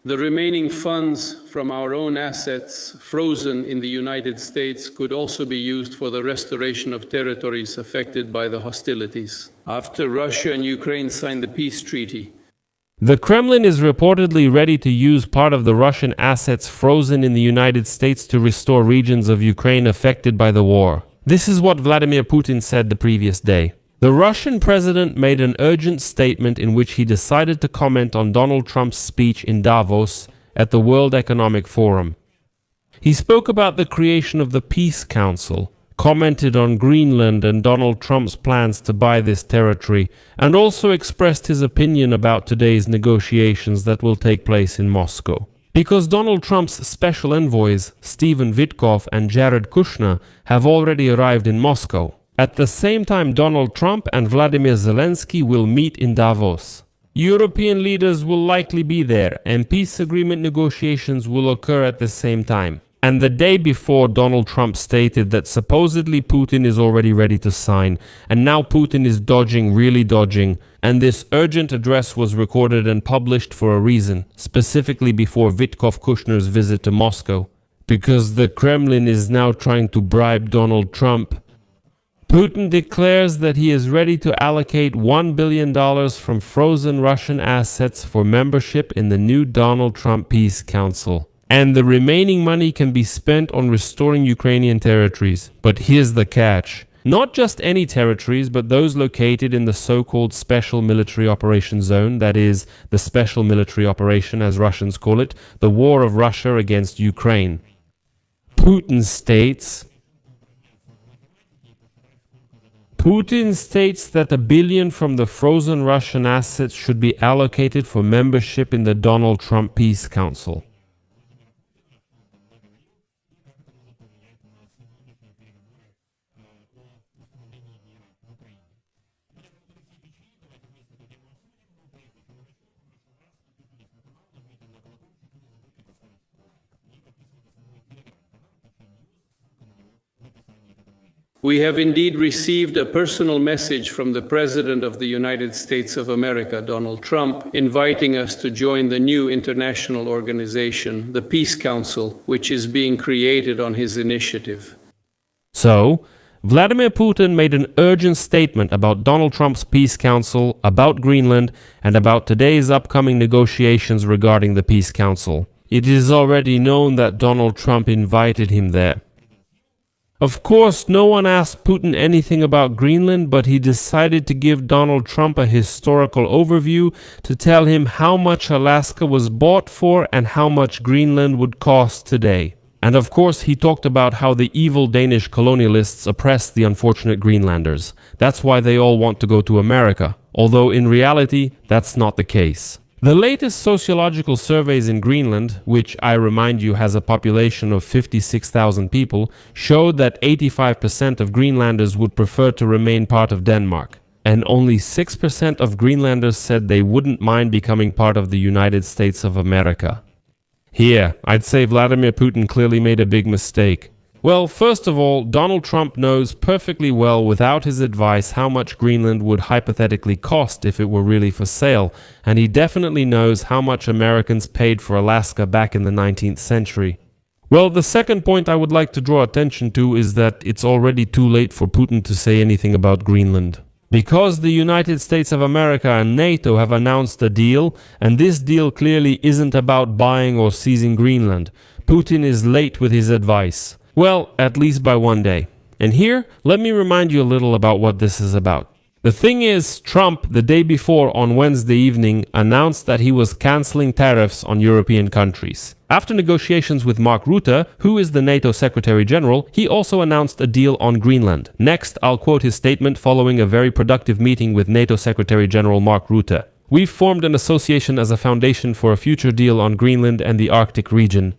The remaining funds from our own assets frozen in the United States could also be used for the restoration of territories affected by the hostilities. After Russia and Ukraine signed the peace treaty, the Kremlin is reportedly ready to use part of the Russian assets frozen in the United States to restore regions of Ukraine affected by the war. This is what Vladimir Putin said the previous day. The Russian president made an urgent statement in which he decided to comment on Donald Trump's speech in Davos at the World Economic Forum. He spoke about the creation of the Peace Council, commented on Greenland and Donald Trump's plans to buy this territory, and also expressed his opinion about today's negotiations that will take place in Moscow. Because Donald Trump's special envoys, Stephen Vitkov and Jared Kushner, have already arrived in Moscow. At the same time, Donald Trump and Vladimir Zelensky will meet in Davos. European leaders will likely be there, and peace agreement negotiations will occur at the same time. And the day before, Donald Trump stated that supposedly Putin is already ready to sign, and now Putin is really dodging, and this urgent address was recorded and published for a reason, specifically before Vitkov Kushner's visit to Moscow, because the Kremlin is now trying to bribe Donald Trump. Putin declares that he is ready to allocate $1 billion from frozen Russian assets for membership in the new Donald Trump Peace Council. And the remaining money can be spent on restoring Ukrainian territories. But here's the catch. Not just any territories, but those located in the so-called Special Military Operation Zone, that is, the Special Military Operation as Russians call it, the war of Russia against Ukraine. Putin states that $1 billion from the frozen Russian assets should be allocated for membership in the Donald Trump Peace Council. we have indeed received a personal message from the President of the United States of America, Donald Trump, inviting us to join the new international organization, the Peace Council, which is being created on his initiative. So, Vladimir Putin made an urgent statement about Donald Trump's Peace Council, about Greenland, and about today's upcoming negotiations regarding the Peace Council. It is already known that Donald Trump invited him there. Of course, no one asked Putin anything about Greenland, but he decided to give Donald Trump a historical overview to tell him how much Alaska was bought for and how much Greenland would cost today. And of course, he talked about how the evil Danish colonialists oppressed the unfortunate Greenlanders. That's why they all want to go to America, although in reality, that's not the case. The latest sociological surveys in Greenland, which I remind you has a population of 56,000 people, showed that 85% of Greenlanders would prefer to remain part of Denmark. And only 6% of Greenlanders said they wouldn't mind becoming part of the United States of America. Here, I'd say Vladimir Putin clearly made a big mistake. Well, first of all, Donald Trump knows perfectly well without his advice how much Greenland would hypothetically cost if it were really for sale, and he definitely knows how much Americans paid for Alaska back in the 19th century. Well, the second point I would like to draw attention to is that it's already too late for Putin to say anything about Greenland. Because the United States of America and NATO have announced a deal, and this deal clearly isn't about buying or seizing Greenland, Putin is late with his advice. Well, at least by one day. And here, let me remind you a little about what this is about. The thing is, Trump, the day before on Wednesday evening, announced that he was canceling tariffs on European countries. After negotiations with Mark Rutte, who is the NATO Secretary General, he also announced a deal on Greenland. Next, I'll quote his statement following a very productive meeting with NATO Secretary General Mark Rutte. "We've formed an association as a foundation for a future deal on Greenland and the Arctic region.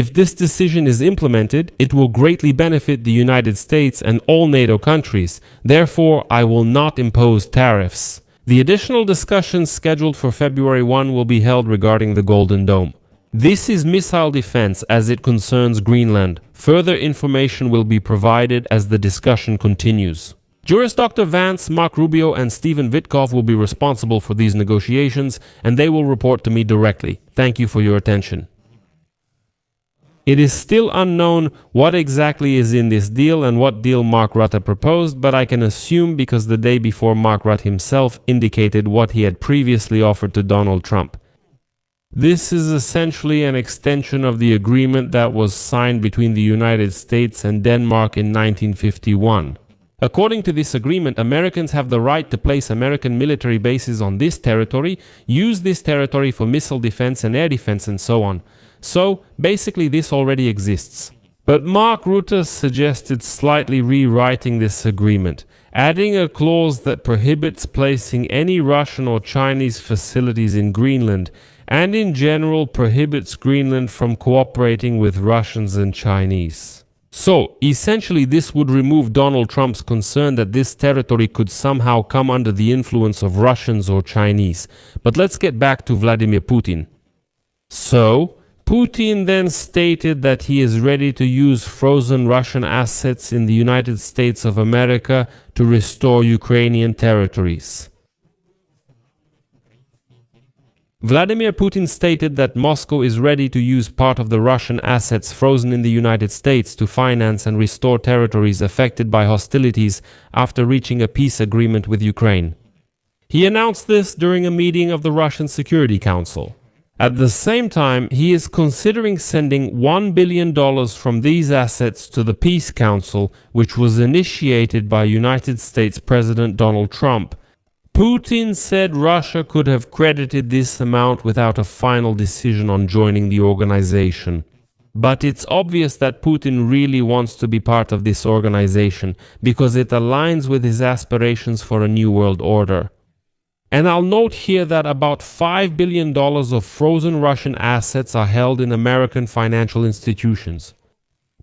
If this decision is implemented, it will greatly benefit the United States and all NATO countries. Therefore, I will not impose tariffs. The additional discussions scheduled for February 1 will be held regarding the Golden Dome. This is missile defense as it concerns Greenland. Further information will be provided as the discussion continues." Juris Dr. Vance, Mark Rubio, and Stephen Vitkov will be responsible for these negotiations, and they will report to me directly. Thank you for your attention. It is still unknown what exactly is in this deal and what deal Mark Rutte proposed, but I can assume because the day before Mark Rutte himself indicated what he had previously offered to Donald Trump. This is essentially an extension of the agreement that was signed between the United States and Denmark in 1951. According to this agreement, Americans have the right to place American military bases on this territory, use this territory for missile defense and air defense and so on. So, basically this already exists. But Mark Rutte suggested slightly rewriting this agreement, adding a clause that prohibits placing any Russian or Chinese facilities in Greenland, and in general prohibits Greenland from cooperating with Russians and Chinese. So, essentially this would remove Donald Trump's concern that this territory could somehow come under the influence of Russians or Chinese. But let's get back to Vladimir Putin. So, Putin then stated that he is ready to use frozen Russian assets in the United States of America to restore Ukrainian territories. Vladimir Putin stated that Moscow is ready to use part of the Russian assets frozen in the United States to finance and restore territories affected by hostilities after reaching a peace agreement with Ukraine. He announced this during a meeting of the Russian Security Council. At the same time, he is considering sending $1 billion from these assets to the Peace Council, which was initiated by United States President Donald Trump. Putin said Russia could have credited this amount without a final decision on joining the organization. But it's obvious that Putin really wants to be part of this organization because it aligns with his aspirations for a new world order. And I'll note here that about $5 billion of frozen Russian assets are held in American financial institutions.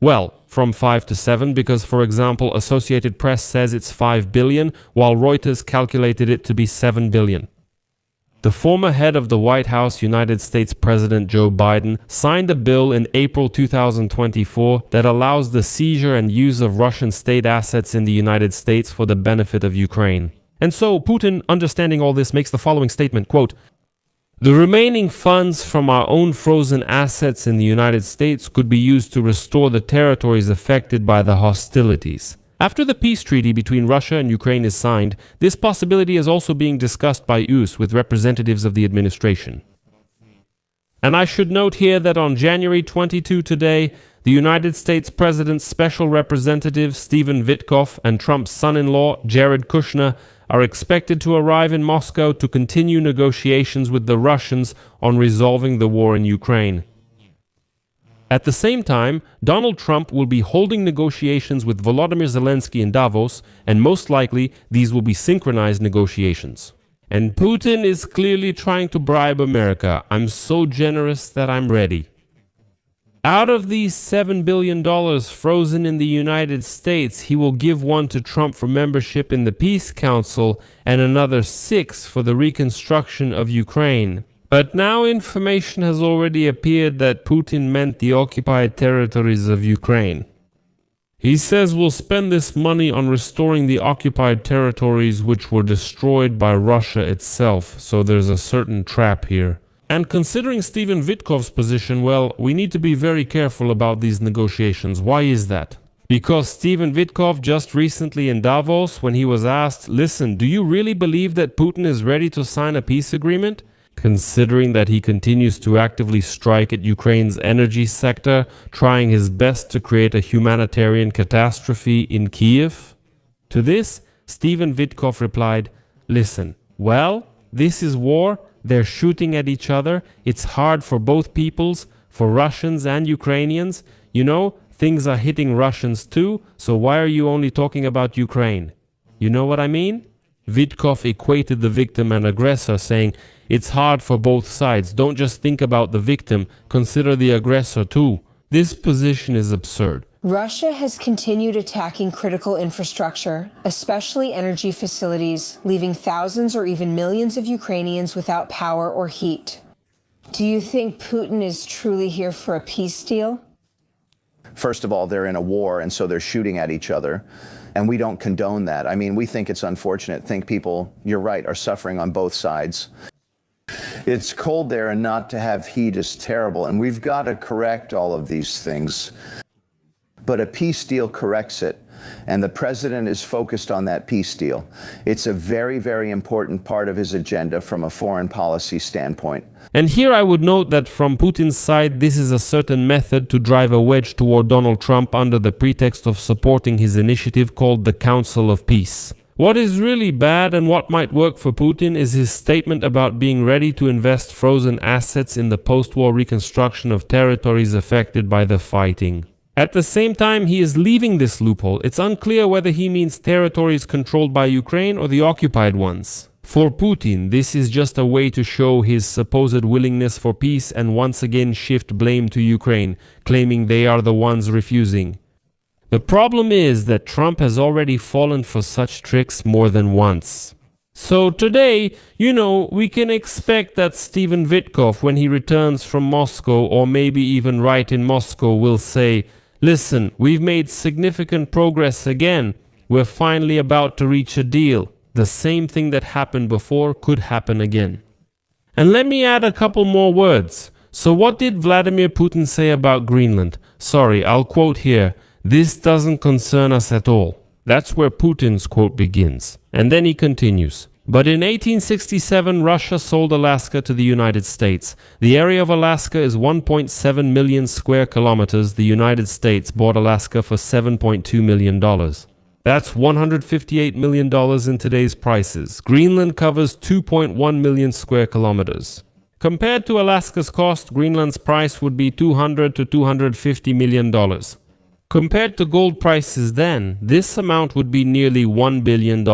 Well, from 5 to 7 because, for example, Associated Press says it's 5 billion, while Reuters calculated it to be 7 billion. The former head of the White House, United States President Joe Biden, signed a bill in April 2024 that allows the seizure and use of Russian state assets in the United States for the benefit of Ukraine. And so Putin, understanding all this, makes the following statement, quote, "The remaining funds from our own frozen assets in the United States could be used to restore the territories affected by the hostilities." After the peace treaty between Russia and Ukraine is signed, this possibility is also being discussed by US with representatives of the administration. And I should note here that on January 22 today, the United States President's Special Representative Stephen Vitkov and Trump's son-in-law Jared Kushner are expected to arrive in Moscow to continue negotiations with the Russians on resolving the war in Ukraine. At the same time, Donald Trump will be holding negotiations with Volodymyr Zelensky in Davos, and most likely these will be synchronized negotiations. And Putin is clearly trying to bribe America. I'm so generous that I'm ready. Out of these $7 billion frozen in the United States, he will give one to Trump for membership in the Peace Council and another $6 for the reconstruction of Ukraine. But now information has already appeared that Putin meant the occupied territories of Ukraine. He says we'll spend this money on restoring the occupied territories which were destroyed by Russia itself, so there's a certain trap here. And considering Stephen Vitkov's position, well, we need to be very careful about these negotiations. Why is that? Because Stephen Vitkov just recently in Davos, when he was asked, listen, do you really believe that Putin is ready to sign a peace agreement? Considering that he continues to actively strike at Ukraine's energy sector, trying his best to create a humanitarian catastrophe in Kiev? To this, Stephen Vitkov replied, listen, well, this is war. They're shooting at each other. It's hard for both peoples, for Russians and Ukrainians. You know, things are hitting Russians too, so why are you only talking about Ukraine? You know what I mean? Vitkov equated the victim and aggressor, saying, it's hard for both sides. Don't just think about the victim, consider the aggressor too. This position is absurd. Russia has continued attacking critical infrastructure, especially energy facilities, leaving thousands or even millions of Ukrainians without power or heat. Do you think Putin is truly here for a peace deal? First of all, they're in a war, and so they're shooting at each other. And we don't condone that. I mean, we think it's unfortunate. Think people, you're right, are suffering on both sides. It's cold there, and not to have heat is terrible. And we've got to correct all of these things. But a peace deal corrects it. And the president is focused on that peace deal. It's a very, very important part of his agenda from a foreign policy standpoint. And here I would note that from Putin's side, this is a certain method to drive a wedge toward Donald Trump under the pretext of supporting his initiative called the Council of Peace. What is really bad and what might work for Putin is his statement about being ready to invest frozen assets in the post-war reconstruction of territories affected by the fighting. At the same time he is leaving this loophole, it's unclear whether he means territories controlled by Ukraine or the occupied ones. For Putin, this is just a way to show his supposed willingness for peace and once again shift blame to Ukraine, claiming they are the ones refusing. The problem is that Trump has already fallen for such tricks more than once. So today, we can expect that Stephen Vitkov, when he returns from Moscow, or maybe even right in Moscow, will say, "Listen, we've made significant progress again. We're finally about to reach a deal. The same thing that happened before could happen again." And let me add a couple more words. So what did Vladimir Putin say about Greenland? Sorry, I'll quote here. "This doesn't concern us at all." That's where Putin's quote begins. And then he continues. But in 1867, Russia sold Alaska to the United States. The area of Alaska is 1.7 million square kilometers. The United States bought Alaska for $7.2 million. That's $158 million in today's prices. Greenland covers 2.1 million square kilometers. Compared to Alaska's cost, Greenland's price would be $200 to $250 million. Compared to gold prices then, this amount would be nearly $1 billion.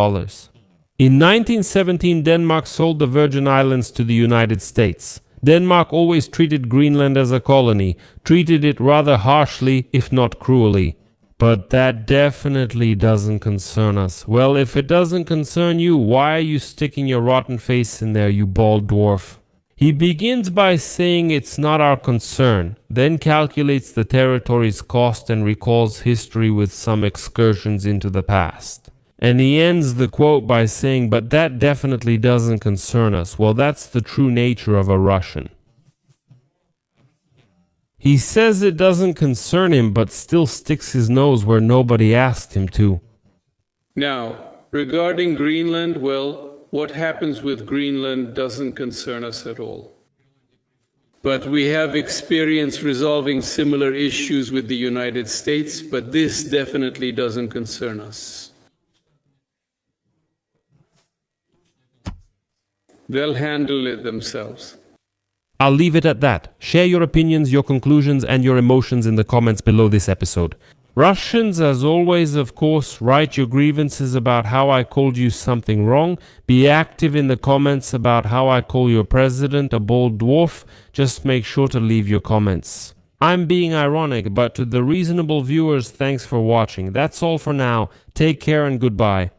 In 1917, Denmark sold the Virgin Islands to the United States. Denmark always treated Greenland as a colony, treated it rather harshly, if not cruelly. But that definitely doesn't concern us. Well, if it doesn't concern you, why are you sticking your rotten face in there, you bald dwarf? He begins by saying it's not our concern, then calculates the territory's cost and recalls history with some excursions into the past. And he ends the quote by saying, "But that definitely doesn't concern us." Well, that's the true nature of a Russian. He says it doesn't concern him, but still sticks his nose where nobody asked him to. Now, regarding Greenland, well, what happens with Greenland doesn't concern us at all. But we have experience resolving similar issues with the United States, but this definitely doesn't concern us. They'll handle it themselves. I'll leave it at that. Share your opinions, your conclusions, and your emotions in the comments below this episode. Russians, as always, of course, write your grievances about how I called you something wrong. Be active in the comments about how I call your president a bald dwarf. Just make sure to leave your comments. I'm being ironic, but to the reasonable viewers, thanks for watching. That's all for now. Take care and goodbye.